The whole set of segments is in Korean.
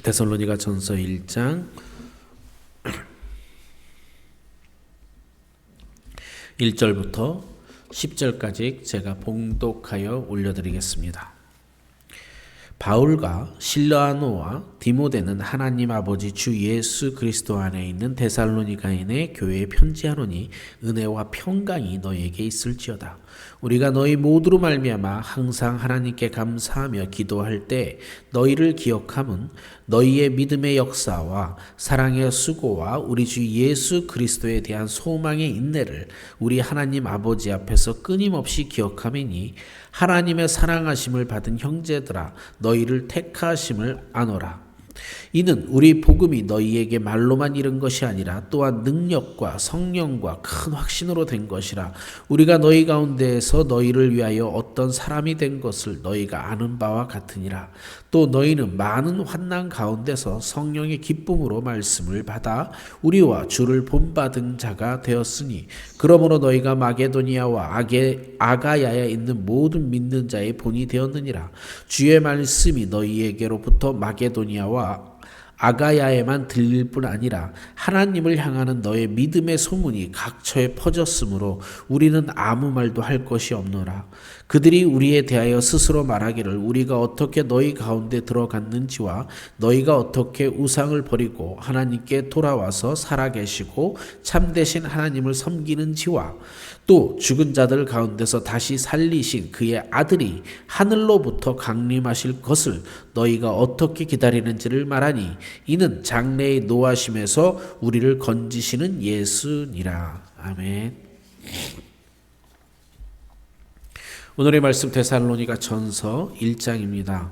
데살로니가 전서 1장 1절부터 10절까지 제가 봉독하여 올려드리겠습니다. 바울과 실라노와 디모데는 하나님 아버지 주 예수 그리스도 안에 있는 데살로니가인의 교회에 편지하노니 은혜와 평강이 너희에게 있을지어다. 우리가 너희 모두로 말미암아 항상 하나님께 감사하며 기도할 때 너희를 기억함은 너희의 믿음의 역사와 사랑의 수고와 우리 주 예수 그리스도에 대한 소망의 인내를 우리 하나님 아버지 앞에서 끊임없이 기억함이니 하나님의 사랑하심을 받은 형제들아 너희를 택하심을 아노라. 이는 우리 복음이 너희에게 말로만 이른 것이 아니라 또한 능력과 성령과 큰 확신으로 된 것이라. 우리가 너희 가운데에서 너희를 위하여 어떤 사람이 된 것을 너희가 아는 바와 같으니라. 또 너희는 많은 환난 가운데서 성령의 기쁨으로 말씀을 받아 우리와 주를 본받은 자가 되었으니 그러므로 너희가 마게도니아와 아가야에 있는 모든 믿는 자의 본이 되었느니라. 주의 말씀이 너희에게로부터 마게도니아와 아가야에만 들릴 뿐 아니라 하나님을 향하는 너의 믿음의 소문이 각처에 퍼졌으므로 우리는 아무 말도 할 것이 없노라. 그들이 우리에 대하여 스스로 말하기를 우리가 어떻게 너희 가운데 들어갔는지와 너희가 어떻게 우상을 버리고 하나님께 돌아와서 살아계시고 참되신 하나님을 섬기는지와 또 죽은 자들 가운데서 다시 살리신 그의 아들이 하늘로부터 강림하실 것을 너희가 어떻게 기다리는지를 말하니 이는 장래의 노하심에서 우리를 건지시는 예수니라. 아멘. 오늘의 말씀 데살로니가 전서 1장입니다.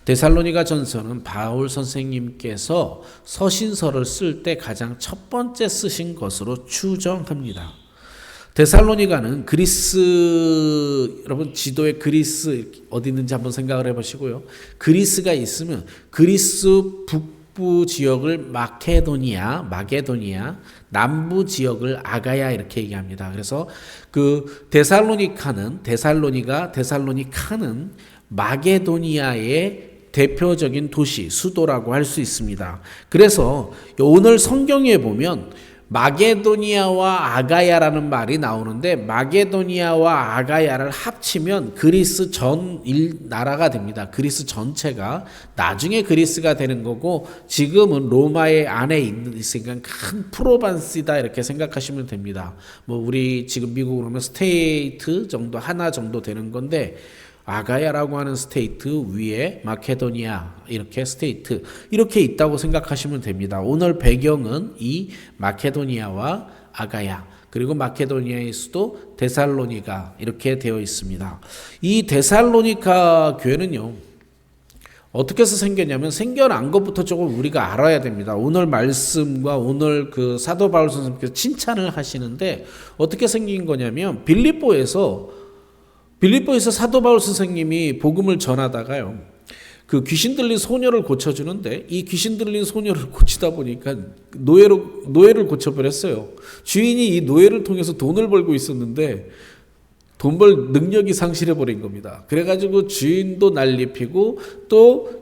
데살로니가 전서는 바울 선생님께서 서신서를 쓸 때 가장 첫 번째 쓰신 것으로 추정합니다. 데살로니가는 그리스, 여러분 지도에 그리스 어디 있는지 한번 생각을 해보시고요. 그리스가 있으면 그리스 북부 지역을 마게도니아, 남부 지역을 아가야 이렇게 얘기합니다. 그래서 그 데살로니카는 마게도니아의 대표적인 도시, 수도라고 할 수 있습니다. 그래서 오늘 성경에 보면 마게도니아와 아가야라는 말이 나오는데 마게도니아와 아가야를 합치면 그리스 전 나라가 됩니다. 그리스 전체가 나중에 그리스가 되는 거고 지금은 로마의 안에 있으니까 큰 프로반스다 이렇게 생각하시면 됩니다. 뭐 우리 지금 미국으로 하면 스테이트 정도 하나 정도 되는 건데 아가야라고 하는 스테이트 위에 마케도니아 이렇게 스테이트 이렇게 있다고 생각하시면 됩니다. 오늘 배경은 이 마케도니아와 아가야 그리고 마케도니아의 수도 데살로니가 이렇게 되어 있습니다. 이 데살로니가 교회는요 어떻게 해서 생겼냐면 생겨난 것부터 조금 우리가 알아야 됩니다. 오늘 말씀과 오늘 그 사도 바울 선생님께서 칭찬을 하시는데 어떻게 생긴 거냐면 빌립보에서 사도 바울 선생님이 복음을 전하다가요. 그 귀신 들린 소녀를 고쳐주는데 이 귀신 들린 소녀를 고치다 보니까 노예를 고쳐버렸어요. 주인이 이 노예를 통해서 돈을 벌고 있었는데 돈 벌 능력이 상실해버린 겁니다. 그래가지고 주인도 난리 피고 또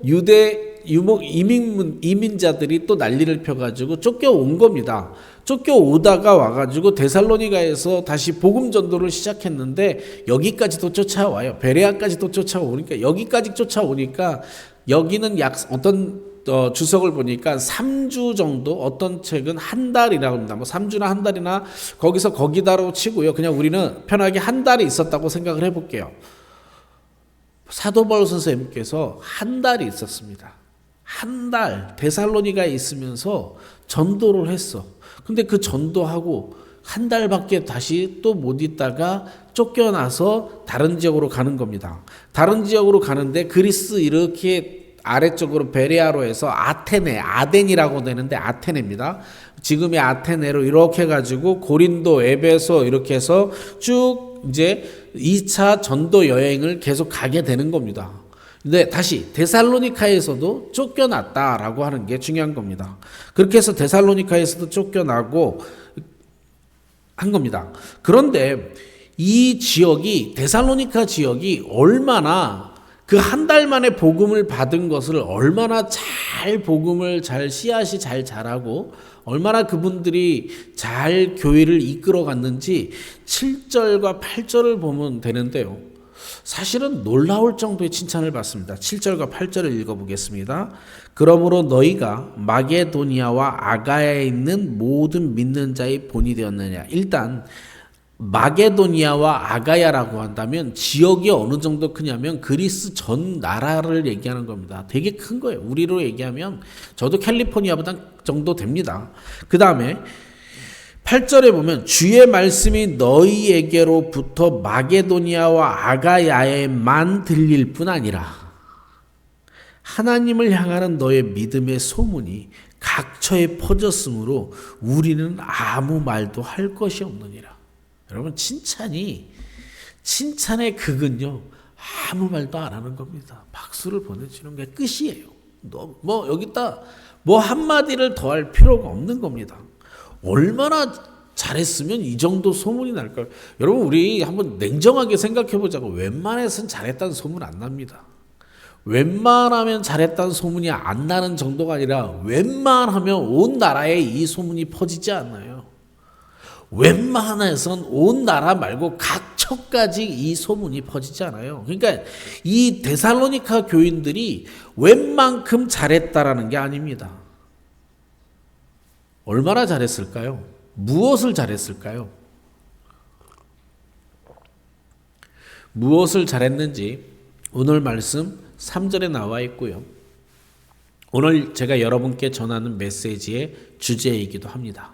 이민자들이 또 난리를 펴가지고 쫓겨온 겁니다. 쫓겨오다가 와가지고 데살로니가에서 다시 복음 전도를 시작했는데 여기까지도 쫓아와요. 베레아까지도 쫓아오니까 여기까지 쫓아오니까 여기는 어떤 주석을 보니까 3주 정도 어떤 책은 한 달이라고 합니다. 뭐 3주나 한 달이나 거기다로 치고요. 그냥 우리는 편하게 한 달이 있었다고 생각을 해볼게요. 사도 바울 선생님께서 한 달이 있었습니다. 한 달 데살로니가에 있으면서 전도를 했어. 근데 그 전도하고 한 달밖에 다시 또 못 있다가 쫓겨나서 다른 지역으로 가는 겁니다. 다른 지역으로 가는데 그리스 이렇게 아래쪽으로 베레아로 해서 아덴이라고 되는데 아테네입니다. 지금의 아테네로 이렇게 가지고 고린도, 에베소 이렇게 해서 쭉 이제 2차 전도 여행을 계속 가게 되는 겁니다. 근데 다시 데살로니카에서도 쫓겨났다라고 하는 게 중요한 겁니다. 그렇게 해서 데살로니카에서도 쫓겨나고 한 겁니다. 그런데 이 지역이 데살로니카 지역이 얼마나 그 한 달 만에 복음을 받은 것을 얼마나 잘 복음을 잘 씨앗이 잘 자라고 얼마나 그분들이 잘 교회를 이끌어 갔는지 7절과 8절을 보면 되는데요. 사실은 놀라울 정도의 칭찬을 받습니다. 7절과 8절을 읽어보겠습니다. 그러므로 너희가 마게도니아와 아가야에 있는 모든 믿는 자의 본이 되었느냐. 일단 마게도니아와 아가야라고 한다면 지역이 어느 정도 크냐면 그리스 전 나라를 얘기하는 겁니다. 되게 큰 거예요. 우리로 얘기하면 저도 캘리포니아보다 정도 됩니다. 그 다음에 8절에 보면 주의 말씀이 너희에게로부터 마게도니아와 아가야에만 들릴 뿐 아니라 하나님을 향하는 너의 믿음의 소문이 각처에 퍼졌으므로 우리는 아무 말도 할 것이 없느니라. 여러분 칭찬의 극은요 아무 말도 안 하는 겁니다. 박수를 보내주는 게 끝이에요. 뭐 여기다 뭐 한마디를 더 할 필요가 없는 겁니다. 얼마나 잘했으면 이 정도 소문이 날까요? 여러분 우리 한번 냉정하게 생각해 보자고. 웬만해서는 잘했다는 소문 안 납니다. 웬만하면 잘했다는 소문이 안 나는 정도가 아니라 웬만하면 온 나라에 이 소문이 퍼지지 않나요? 웬만해서는 온 나라 말고 각처까지 이 소문이 퍼지지 않아요. 그러니까 이 데살로니가 교인들이 웬만큼 잘했다라는 게 아닙니다. 얼마나 잘했을까요? 무엇을 잘했을까요? 무엇을 잘했는지 오늘 말씀 3절에 나와 있고요. 오늘 제가 여러분께 전하는 메시지의 주제이기도 합니다.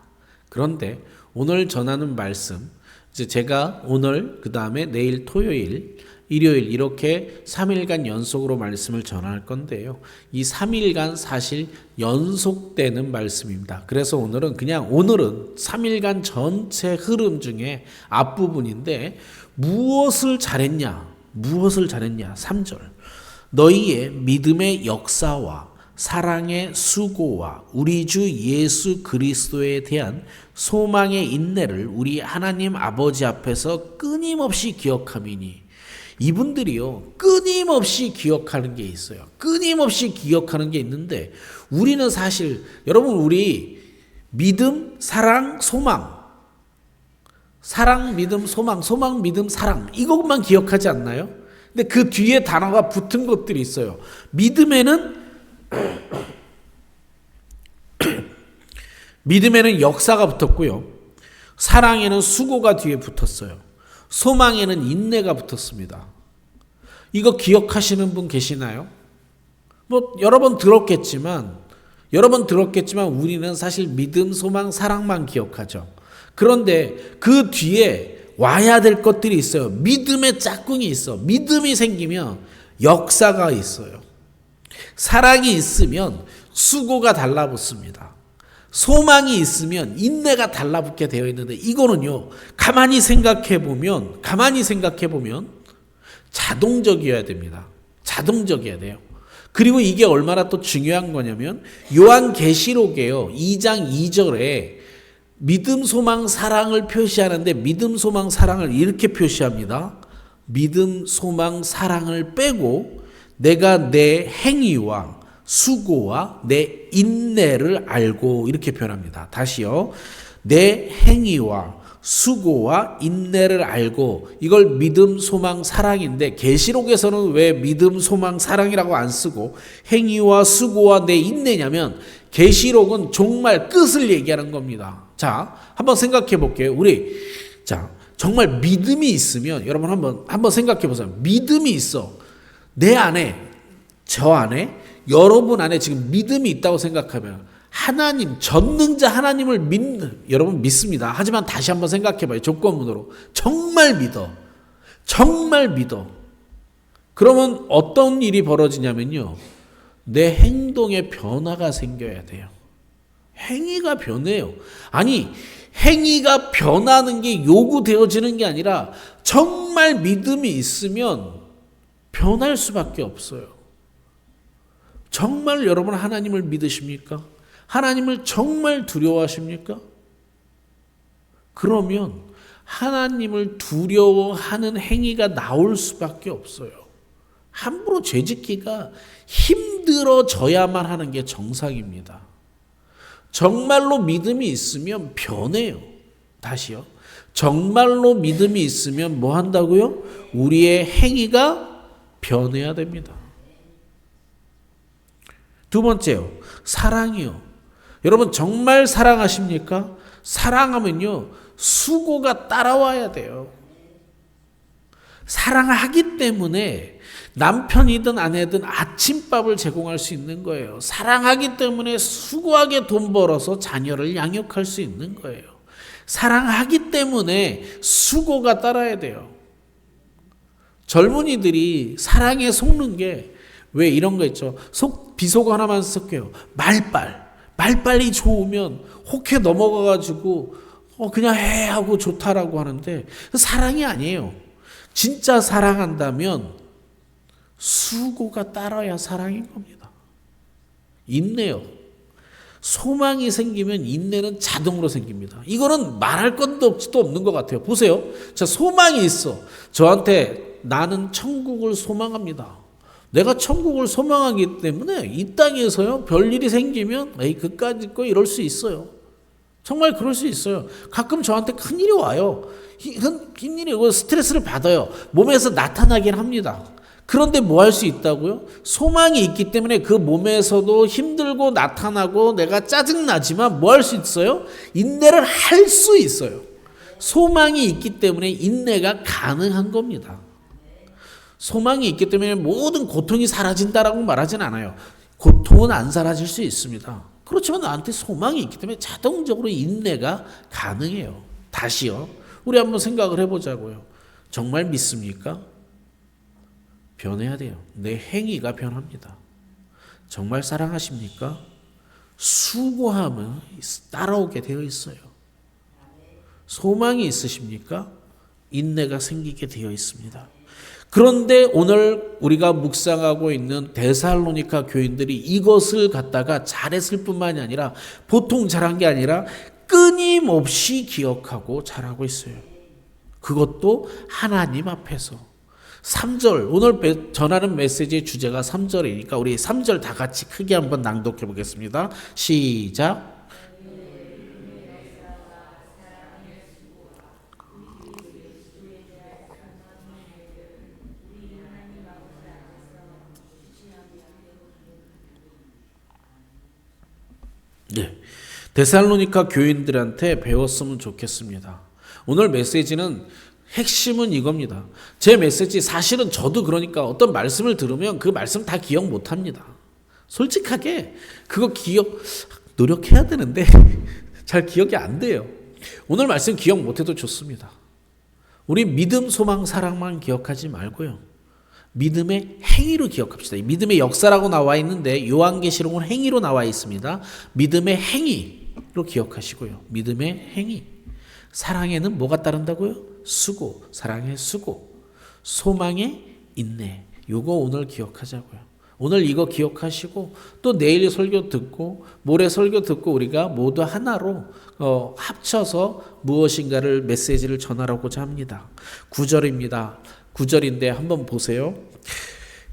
그런데 오늘 전하는 말씀, 이제 제가 오늘 그 다음에 내일 토요일, 일요일 이렇게 3일간 연속으로 말씀을 전할 건데요. 이 3일간 사실 연속되는 말씀입니다. 그래서 오늘은 3일간 전체 흐름 중에 앞부분인데 무엇을 잘했냐? 3절. 너희의 믿음의 역사와 사랑의 수고와 우리 주 예수 그리스도에 대한 소망의 인내를 우리 하나님 아버지 앞에서 끊임없이 기억함이니. 이분들이요 끊임없이 기억하는 게 있어요. 끊임없이 기억하는 게 있는데 우리는 사실 여러분 우리 믿음, 사랑, 소망, 사랑, 믿음, 소망, 믿음, 사랑 이것만 기억하지 않나요? 근데 그 뒤에 단어가 붙은 것들이 있어요. 믿음에는 역사가 붙었고요. 사랑에는 수고가 뒤에 붙었어요. 소망에는 인내가 붙었습니다. 이거 기억하시는 분 계시나요? 뭐 여러 번 들었겠지만 우리는 사실 믿음, 소망, 사랑만 기억하죠. 그런데 그 뒤에 와야 될 것들이 있어요. 믿음의 짝꿍이 있어. 믿음이 생기면 역사가 있어요. 사랑이 있으면 수고가 달라붙습니다. 소망이 있으면 인내가 달라붙게 되어 있는데 이거는요 가만히 생각해 보면 자동적이어야 됩니다. 자동적이어야 돼요. 그리고 이게 얼마나 또 중요한 거냐면 요한계시록에요 2장 2절에 믿음, 소망, 사랑을 표시하는데 믿음, 소망, 사랑을 이렇게 표시합니다. 믿음, 소망, 사랑을 빼고 내가 내 행위와 수고와 내 인내를 알고 이렇게 표현합니다. 다시요. 내 행위와 수고와 인내를 알고 이걸 믿음, 소망, 사랑인데 계시록에서는 왜 믿음, 소망, 사랑이라고 안 쓰고 행위와 수고와 내 인내냐면 계시록은 정말 끝을 얘기하는 겁니다. 자, 한번 생각해 볼게요. 정말 믿음이 있으면 여러분 한번 생각해 보세요. 믿음이 있어. 내 안에, 저 안에, 여러분 안에 지금 믿음이 있다고 생각하면 하나님, 전능자 하나님을 여러분 믿습니다. 하지만 다시 한번 생각해 봐요. 조건문으로. 정말 믿어. 그러면 어떤 일이 벌어지냐면요. 내 행동에 변화가 생겨야 돼요. 행위가 변해요. 아니, 행위가 변하는 게 요구되어지는 게 아니라 정말 믿음이 있으면 변할 수밖에 없어요. 정말 여러분 하나님을 믿으십니까? 하나님을 정말 두려워하십니까? 그러면 하나님을 두려워하는 행위가 나올 수밖에 없어요. 함부로 죄짓기가 힘들어져야만 하는 게 정상입니다. 정말로 믿음이 있으면 변해요. 다시요. 정말로 믿음이 있으면 뭐 한다고요? 우리의 행위가 변해야 됩니다. 두 번째요. 사랑이요. 여러분 정말 사랑하십니까? 사랑하면요. 수고가 따라와야 돼요. 사랑하기 때문에 남편이든 아내든 아침밥을 제공할 수 있는 거예요. 사랑하기 때문에 수고하게 돈 벌어서 자녀를 양육할 수 있는 거예요. 사랑하기 때문에 수고가 따라야 돼요. 젊은이들이 사랑에 속는 게 왜 이런 거 있죠. 비속어 하나만 쓸게요. 말빨이 좋으면 혹해 넘어가가지고 그냥 해 하고 좋다라고 하는데 사랑이 아니에요. 진짜 사랑한다면 수고가 따라야 사랑인 겁니다. 인내요. 소망이 생기면 인내는 자동으로 생깁니다. 이거는 말할 것도 없는 것 같아요. 보세요. 자, 소망이 있어. 저한테 나는 천국을 소망합니다. 내가 천국을 소망하기 때문에 이 땅에서요 별일이 생기면 그까짓 거 이럴 수 있어요. 정말 그럴 수 있어요. 가끔 저한테 큰일이 와요. 큰일이 오고 스트레스를 받아요. 몸에서 나타나긴 합니다. 그런데 뭐 할 수 있다고요? 소망이 있기 때문에 그 몸에서도 힘들고 나타나고 내가 짜증나지만 뭐 할 수 있어요? 인내를 할 수 있어요. 소망이 있기 때문에 인내가 가능한 겁니다. 소망이 있기 때문에 모든 고통이 사라진다라고 말하진 않아요. 고통은 안 사라질 수 있습니다. 그렇지만 나한테 소망이 있기 때문에 자동적으로 인내가 가능해요. 다시요. 우리 한번 생각을 해보자고요. 정말 믿습니까? 변해야 돼요. 내 행위가 변합니다. 정말 사랑하십니까? 수고하면 따라오게 되어 있어요. 소망이 있으십니까? 인내가 생기게 되어 있습니다. 그런데 오늘 우리가 묵상하고 있는 데살로니가 교인들이 이것을 갖다가 잘했을 뿐만이 아니라 보통 잘한 게 아니라 끊임없이 기억하고 잘하고 있어요. 그것도 하나님 앞에서. 3절, 오늘 전하는 메시지의 주제가 3절이니까 우리 3절 다 같이 크게 한번 낭독해 보겠습니다. 시작. 네, 데살로니가 교인들한테 배웠으면 좋겠습니다. 오늘 메시지는 핵심은 이겁니다. 제 메시지 사실은 저도 그러니까 어떤 말씀을 들으면 그 말씀 다 기억 못합니다. 솔직하게 그거 노력해야 되는데 잘 기억이 안 돼요. 오늘 말씀 기억 못해도 좋습니다. 우리 믿음, 소망, 사랑만 기억하지 말고요. 믿음의 행위로 기억합시다. 믿음의 역사라고 나와 있는데 요한계시록은 행위로 나와 있습니다. 믿음의 행위로 기억하시고요. 믿음의 행위. 사랑에는 뭐가 따른다고요? 수고. 사랑의 수고. 소망의 인내. 요거 오늘 기억하자고요. 오늘 이거 기억하시고 또 내일 설교 듣고 모레 설교 듣고 우리가 모두 하나로 합쳐서 무엇인가를 메시지를 전하려고자 합니다. 9절입니다. 9절인데 한번 보세요.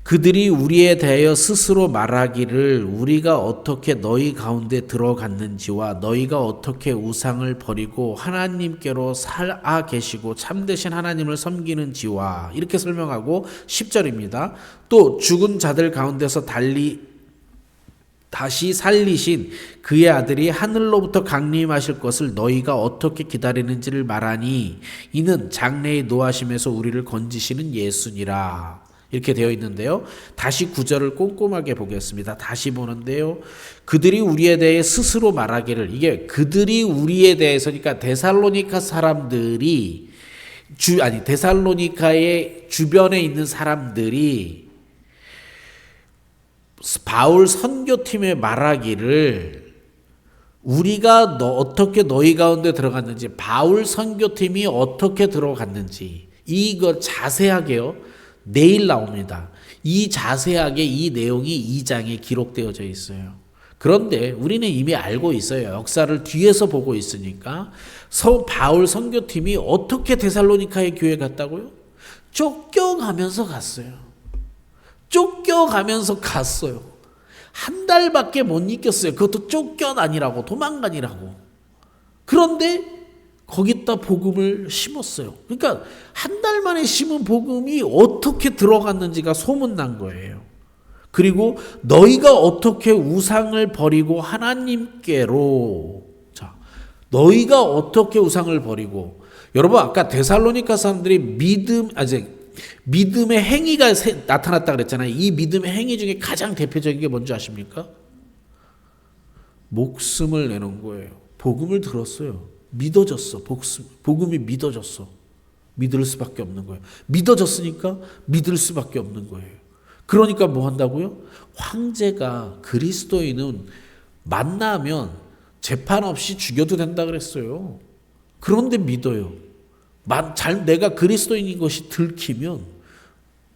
그들이 우리에 대하여 스스로 말하기를 우리가 어떻게 너희 가운데 들어갔는지와 너희가 어떻게 우상을 버리고 하나님께로 살아 계시고 참되신 하나님을 섬기는지와 이렇게 설명하고 10절입니다. 또 죽은 자들 가운데서 다시 살리신 그의 아들이 하늘로부터 강림하실 것을 너희가 어떻게 기다리는지를 말하니 이는 장래의 노하심에서 우리를 건지시는 예수니라. 이렇게 되어 있는데요. 다시 9절을 꼼꼼하게 보겠습니다. 다시 보는데요. 그들이 우리에 대해 스스로 말하기를, 이게 그들이 우리에 대해서니까 데살로니가 사람들이 데살로니가의 주변에 있는 사람들이 바울 선교팀에 말하기를 우리가 어떻게 너희 가운데 들어갔는지, 바울 선교팀이 어떻게 들어갔는지 이거 자세하게요. 내일 나옵니다. 이 자세하게 이 내용이 2장에 기록되어져 있어요. 그런데 우리는 이미 알고 있어요. 역사를 뒤에서 보고 있으니까. 바울 선교팀이 어떻게 데살로니가의 교회에 갔다고요? 쫓겨가면서 갔어요. 쫓겨가면서 갔어요. 한 달밖에 못 있겠어요. 그것도 쫓겨다니라고, 도망가니라고. 그런데 거기다 복음을 심었어요. 그러니까 한 달 만에 심은 복음이 어떻게 들어갔는지가 소문난 거예요. 그리고 너희가 어떻게 우상을 버리고 하나님께로, 자, 너희가 어떻게 우상을 버리고, 여러분 아까 데살로니가 사람들이 믿음의 행위가 나타났다 그랬잖아요. 이 믿음의 행위 중에 가장 대표적인 게 뭔지 아십니까? 목숨을 내는 거예요. 복음을 들었어요. 믿어졌어. 복음이 믿어졌어. 믿을 수밖에 없는 거예요. 믿어졌으니까 믿을 수밖에 없는 거예요. 그러니까 뭐 한다고요? 황제가 그리스도인은 만나면 재판 없이 죽여도 된다 그랬어요. 그런데 믿어요. 내가 그리스도인인 것이 들키면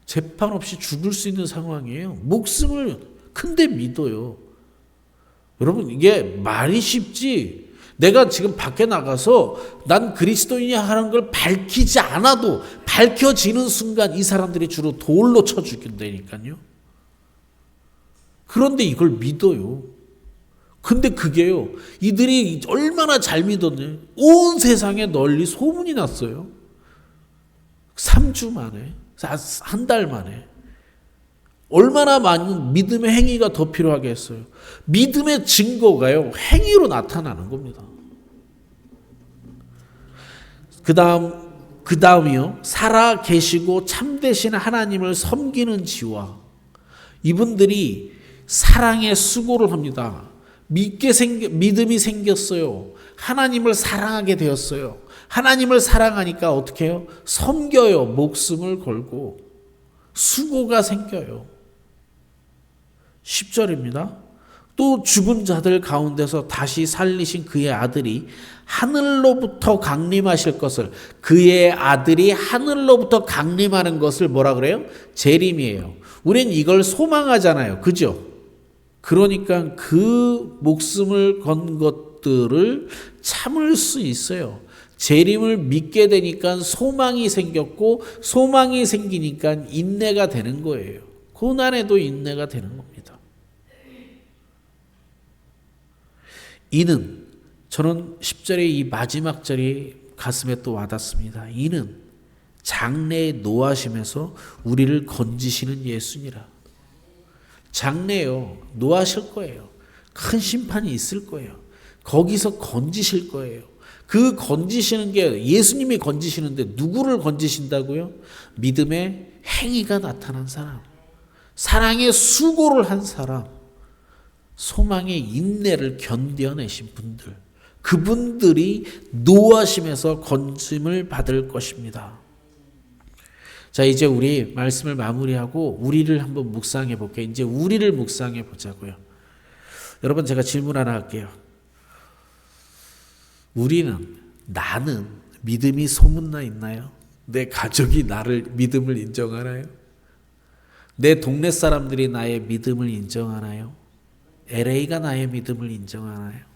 재판 없이 죽을 수 있는 상황이에요. 목숨을 근데 믿어요. 여러분 이게 말이 쉽지, 내가 지금 밖에 나가서 난 그리스도인이야 하는 걸 밝히지 않아도 밝혀지는 순간 이 사람들이 주로 돌로 쳐 죽인다니까요. 그런데 이걸 믿어요. 근데 그게요, 이들이 얼마나 잘 믿었냐, 온 세상에 널리 소문이 났어요. 3주 만에, 한 달 만에. 얼마나 많은 믿음의 행위가 더 필요하겠어요. 믿음의 증거가요, 행위로 나타나는 겁니다. 그 다음이요, 살아 계시고 참되신 하나님을 섬기는 지와, 이분들이 사랑의 수고를 합니다. 믿음이 생겼어요. 하나님을 사랑하게 되었어요. 하나님을 사랑하니까 어떻게 해요? 섬겨요. 목숨을 걸고 수고가 생겨요. 10절입니다. 또 죽은 자들 가운데서 다시 살리신 그의 아들이 하늘로부터 강림하실 것을, 그의 아들이 하늘로부터 강림하는 것을 뭐라 그래요? 재림이에요. 우린 이걸 소망하잖아요. 그죠? 그러니까 그 목숨을 건 것들을 참을 수 있어요. 재림을 믿게 되니까 소망이 생겼고, 소망이 생기니까 인내가 되는 거예요. 고난에도 인내가 되는 겁니다. 이는, 저는 10절의 이 마지막 절이 가슴에 또 와닿습니다. 이는 장래에 노하심에서 우리를 건지시는 예수니라. 장래요, 노하실 거예요. 큰 심판이 있을 거예요. 거기서 건지실 거예요. 그 건지시는 게 예수님이 건지시는데 누구를 건지신다고요? 믿음의 행위가 나타난 사람, 사랑의 수고를 한 사람, 소망의 인내를 견뎌내신 분들, 그분들이 노하심에서 건짐을 받을 것입니다. 자, 이제 우리 말씀을 마무리하고 우리를 한번 묵상해 볼게요. 이제 우리를 묵상해 보자고요. 여러분, 제가 질문 하나 할게요. 나는 믿음이 소문나 있나요? 내 가족이 나를 믿음을 인정하나요? 내 동네 사람들이 나의 믿음을 인정하나요? LA가 나의 믿음을 인정하나요?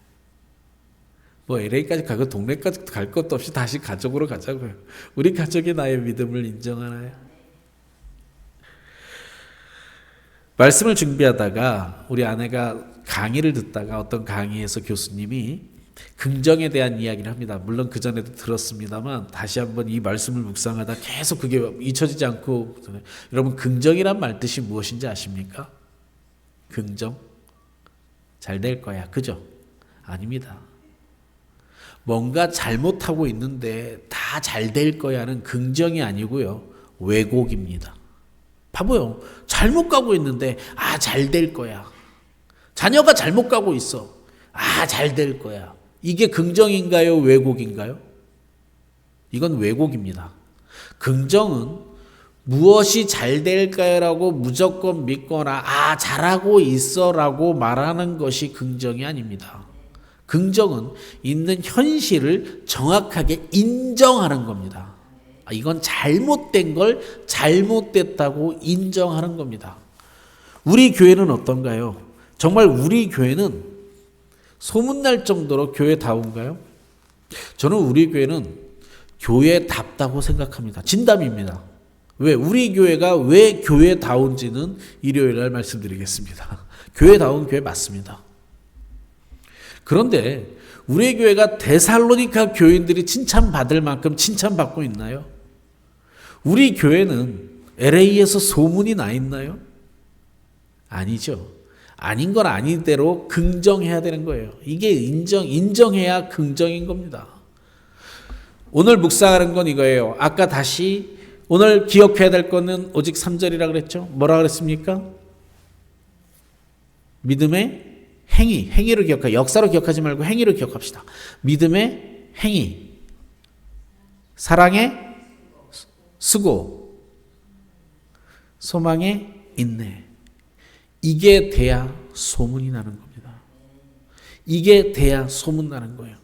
뭐 LA까지 가고 동네까지 갈 것도 없이 다시 가족으로 가자고요. 우리 가족이 나의 믿음을 인정하나요? 말씀을 준비하다가 우리 아내가 강의를 듣다가 어떤 강의에서 교수님이 긍정에 대한 이야기를 합니다. 물론 그전에도 들었습니다만 다시 한번 이 말씀을 묵상하다 계속 그게 잊혀지지 않고, 여러분 긍정이란 말 뜻이 무엇인지 아십니까? 긍정? 잘 될 거야. 그죠? 아닙니다. 뭔가 잘못하고 있는데 다 잘 될 거야는 긍정이 아니고요, 왜곡입니다. 바보요. 잘못 가고 있는데 잘 될 거야. 자녀가 잘못 가고 있어. 잘 될 거야. 이게 긍정인가요? 왜곡인가요? 이건 왜곡입니다. 긍정은 무엇이 잘 될까요라고 무조건 믿거나 잘하고 있어라고 말하는 것이 긍정이 아닙니다. 긍정은 있는 현실을 정확하게 인정하는 겁니다. 이건 잘못된 걸 잘못됐다고 인정하는 겁니다. 우리 교회는 어떤가요? 정말 우리 교회는 소문날 정도로 교회다운가요? 저는 우리 교회는 교회답다고 생각합니다. 진담입니다. 왜 우리 교회가 왜 교회다운지는 일요일 날 말씀드리겠습니다. 교회다운 교회 맞습니다. 그런데 우리 교회가 데살로니가 교인들이 칭찬받을 만큼 칭찬받고 있나요? 우리 교회는 LA에서 소문이 나 있나요? 아니죠. 아닌 건 아닌 대로 긍정해야 되는 거예요. 이게 인정해야 긍정인 겁니다. 오늘 묵상하는 건 이거예요. 아까 다시 오늘 기억해야 될 거는 오직 3절이라 그랬죠. 뭐라 그랬습니까? 믿음의 행위로 기억하, 역사로 기억하지 말고 행위로 기억합시다. 믿음의 행위, 사랑의 수고, 소망의 인내. 이게 돼야 소문이 나는 겁니다. 이게 돼야 소문 나는 거예요.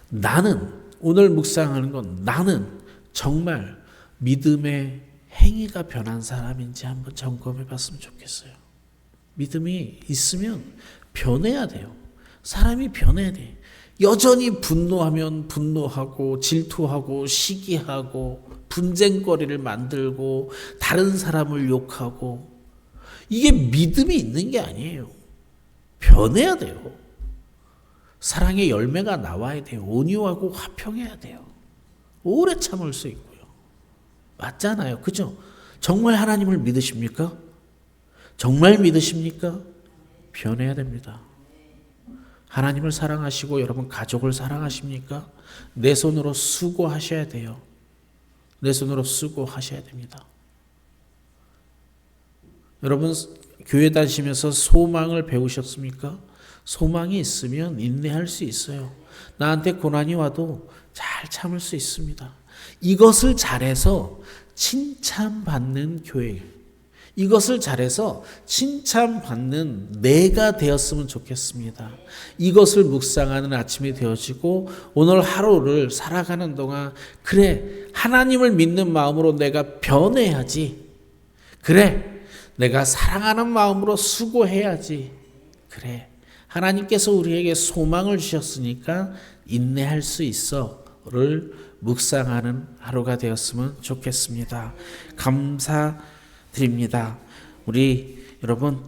나는 오늘 묵상하는 건 나는 정말 믿음의 행위가 변한 사람인지 한번 점검해 봤으면 좋겠어요. 믿음이 있으면 변해야 돼요. 사람이 변해야 돼. 여전히 분노하면 분노하고 질투하고 시기하고 분쟁거리를 만들고 다른 사람을 욕하고 이게 믿음이 있는 게 아니에요. 변해야 돼요. 사랑의 열매가 나와야 돼요. 온유하고 화평해야 돼요. 오래 참을 수 있고요. 맞잖아요. 그죠? 정말 하나님을 믿으십니까? 정말 믿으십니까? 변해야 됩니다. 하나님을 사랑하시고 여러분 가족을 사랑하십니까? 내 손으로 수고하셔야 돼요. 내 손으로 수고하셔야 됩니다. 여러분 교회 다니시면서 소망을 배우셨습니까? 소망이 있으면 인내할 수 있어요. 나한테 고난이 와도 잘 참을 수 있습니다. 이것을 잘해서 칭찬받는 교회, 이것을 잘해서 칭찬받는 내가 되었으면 좋겠습니다. 이것을 묵상하는 아침이 되어지고 오늘 하루를 살아가는 동안 그래 하나님을 믿는 마음으로 내가 변해야지. 그래 내가 사랑하는 마음으로 수고해야지. 그래 하나님께서 우리에게 소망을 주셨으니까 인내할 수 있어를 묵상하는 하루가 되었으면 좋겠습니다. 감사드립니다. 우리 여러분